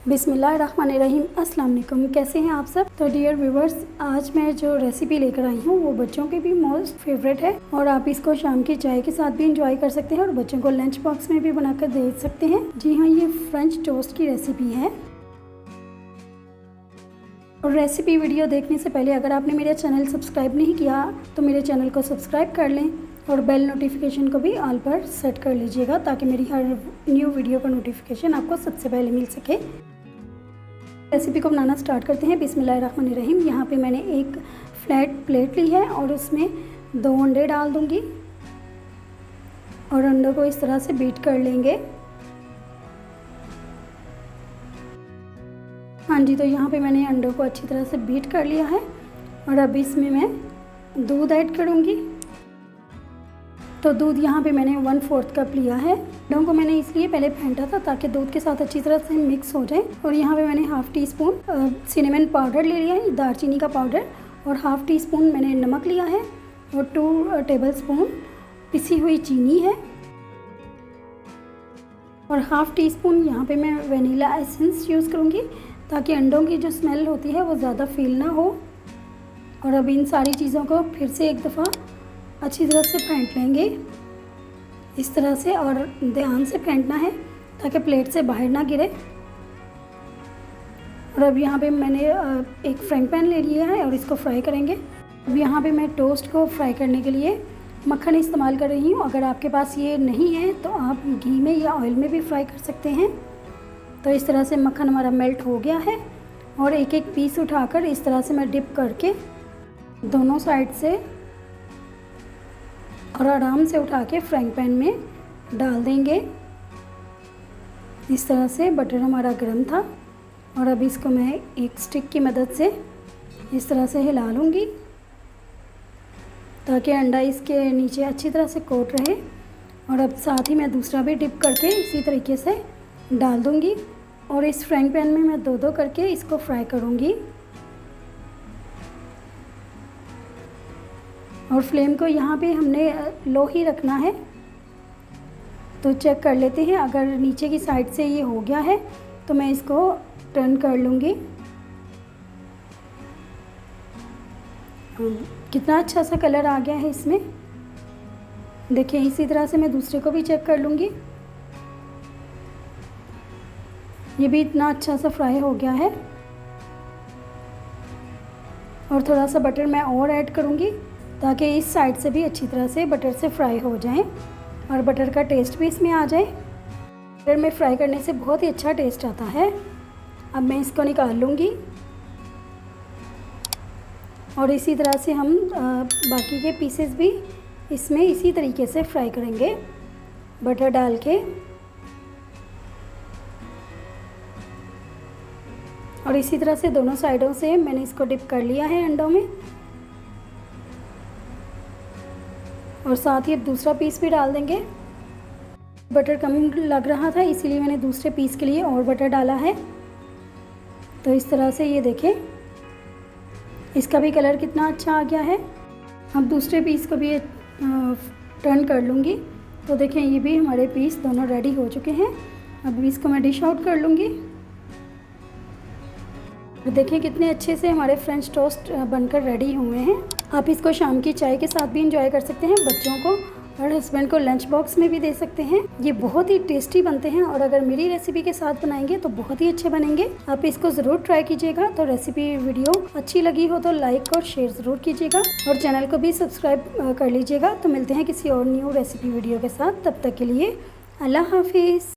बिस्मिल्लाहिर्रहमानिर्रहीम। अस्सलाम वालेकुम। कैसे हैं आप सब। तो डियर व्यूवर्स, आज मैं जो रेसिपी लेकर आई हूँ वो बच्चों की भी मोस्ट फेवरेट है और आप इसको शाम की चाय के साथ भी इंजॉय कर सकते हैं और बच्चों को लंच बॉक्स में भी बनाकर दे सकते हैं। जी हाँ, ये फ्रेंच टोस्ट की रेसिपी है। और रेसिपी वीडियो देखने से पहले अगर आपने मेरा चैनल सब्सक्राइब नहीं किया तो मेरे चैनल को सब्सक्राइब कर लें और बेल नोटिफिकेशन को भी ऑल पर सेट कर लीजिएगा ताकि मेरी हर न्यू वीडियो का नोटिफिकेशन आपको सबसे पहले मिल सके। रेसिपी को बनाना स्टार्ट करते हैं। बिस्मिल्लाहिर्रहमानिर्रहीम। यहाँ पे मैंने एक फ्लैट प्लेट ली है और उसमें 2 अंडे डाल दूँगी और अंडों को इस तरह से बीट कर लेंगे। हाँ जी, तो यहाँ पे मैंने अंडों को अच्छी तरह से बीट कर लिया है और अब इसमें मैं दूध ऐड करूँगी। तो दूध यहाँ पे मैंने 1/4 कप लिया है। अंडों को मैंने इसलिए पहले फेंटा था ताकि दूध के साथ अच्छी तरह से मिक्स हो जाए। और यहाँ पे मैंने 1/2 टीस्पून सिनेमन पाउडर ले लिया है, दालचीनी का पाउडर, और 1/2 टीस्पून मैंने नमक लिया है और 2 टेबलस्पून पिसी हुई चीनी है और 1/2 टीस्पून यहाँ पे मैं वनीला एसेंस यूज़ करूँगी ताकि अंडों की जो स्मेल होती है वो ज़्यादा फील ना हो। और अब इन सारी चीज़ों को फिर से एक दफ़ा अच्छी तरह से फेंट लेंगे इस तरह से, और ध्यान से फेंटना है ताकि प्लेट से बाहर ना गिरे। और अब यहाँ पे मैंने एक फ्राइंग पैन ले लिया है और इसको फ्राई करेंगे। अब यहाँ पे मैं टोस्ट को फ्राई करने के लिए मक्खन इस्तेमाल कर रही हूँ। अगर आपके पास ये नहीं है तो आप घी में या ऑयल में भी फ्राई कर सकते हैं। तो इस तरह से मक्खन हमारा मेल्ट हो गया है और एक एक पीस उठाकर इस तरह से मैं डिप करके दोनों साइड से और आराम से उठा के फ्राइंग पैन में डाल देंगे। इस तरह से बटर हमारा गर्म था और अब इसको मैं एक स्टिक की मदद से इस तरह से हिला लूँगी ताकि अंडा इसके नीचे अच्छी तरह से कोट रहे। और अब साथ ही मैं दूसरा भी डिप करके इसी तरीके से डाल दूँगी और इस फ्राइंग पैन में मैं 2-2 करके इसको फ्राई करूँगी। और फ्लेम को यहाँ पे हमने लो ही रखना है। तो चेक कर लेते हैं, अगर नीचे की साइड से ये हो गया है तो मैं इसको टर्न कर लूँगी। कितना अच्छा सा कलर आ गया है इसमें, देखिए। इसी तरह से मैं दूसरे को भी चेक कर लूँगी। ये भी इतना अच्छा सा फ्राई हो गया है और थोड़ा सा बटर मैं और ऐड करूँगी ताकि इस साइड से भी अच्छी तरह से बटर से फ्राई हो जाए और बटर का टेस्ट भी इसमें आ जाए। बटर में फ्राई करने से बहुत ही अच्छा टेस्ट आता है। अब मैं इसको निकाल लूँगी और इसी तरह से हम बाकी के पीसेस भी इसमें इसी तरीके से फ्राई करेंगे बटर डाल के। और इसी तरह से दोनों साइडों से मैंने इसको डिप कर लिया है अंडों में और साथ ही अब दूसरा पीस भी डाल देंगे। बटर कम लग रहा था इसीलिए मैंने दूसरे पीस के लिए और बटर डाला है। तो इस तरह से ये देखें, इसका भी कलर कितना अच्छा आ गया है। अब दूसरे पीस को भी टर्न कर लूँगी। तो देखें, ये भी हमारे पीस दोनों रेडी हो चुके हैं। अब इसको मैं डिश आउट कर लूँगी। देखें कितने अच्छे से हमारे फ्रेंच टोस्ट बनकर रेडी हुए हैं। आप इसको शाम की चाय के साथ भी इंजॉय कर सकते हैं, बच्चों को और हस्बैंड को लंच बॉक्स में भी दे सकते हैं। ये बहुत ही टेस्टी बनते हैं और अगर मेरी रेसिपी के साथ बनाएंगे तो बहुत ही अच्छे बनेंगे। आप इसको ज़रूर ट्राई कीजिएगा। तो रेसिपी वीडियो अच्छी लगी हो तो लाइक और शेयर ज़रूर कीजिएगा और चैनल को भी सब्सक्राइब कर लीजिएगा। तो मिलते हैं किसी और न्यू रेसिपी वीडियो के साथ, तब तक के लिए अल्लाह हाफिज़।